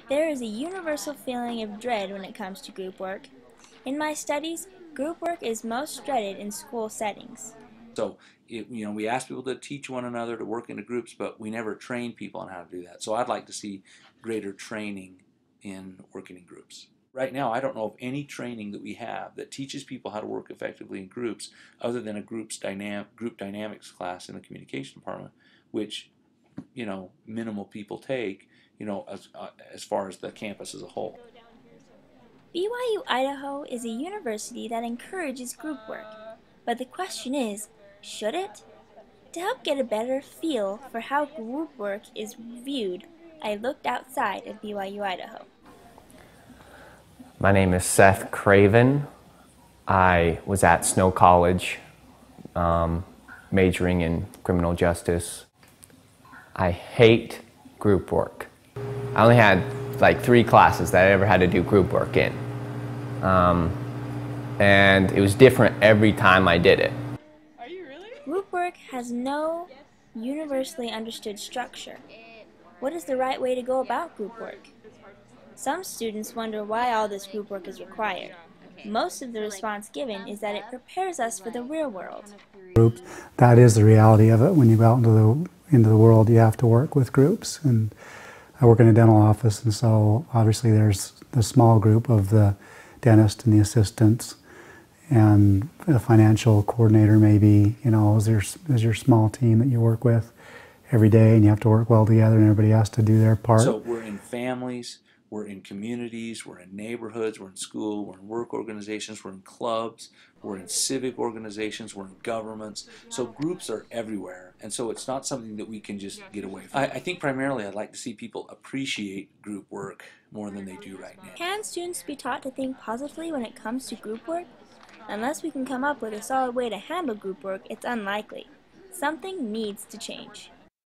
There is a universal feeling of dread when it comes to group work. In my studies, group work is most dreaded in school settings. So, we ask people to teach one another to work into groups, but we never train people on how to do that. So I'd like to see greater training in working in groups. Right now, I don't know of any training that we have that teaches people how to work effectively in groups other than a group dynamics class in the communication department, which, minimal people take, as far as the campus as a whole. BYU Idaho is a university that encourages group work, but the question is, should it? To help get a better feel for how group work is viewed, I looked outside of BYU Idaho. My name is Seth Craven. I was at Snow College, majoring in criminal justice. I hate group work. I only had like 3 classes that I ever had to do group work in. And it was different every time I did it. Are you really? Group work has no universally understood structure. What is the right way to go about group work? Some students wonder why all this group work is required. Most of the response given is that it prepares us for the real world. Groups, that is the reality of it. When you go out into the world, you have to work with groups. And I work in a dental office, and so obviously there's the small group of the dentist and the assistants, and a financial coordinator maybe, is your small team that you work with every day, and you have to work well together, and everybody has to do their part. So we're in families, we're in communities, we're in neighborhoods, we're in school, we're in work organizations, we're in clubs, we're in civic organizations, we're in governments. So groups are everywhere, and so it's not something that we can just get away from. I think primarily I'd like to see people appreciate group work more than they do right now. Can students be taught to think positively when it comes to group work? Unless we can come up with a solid way to handle group work, it's unlikely. Something needs to change.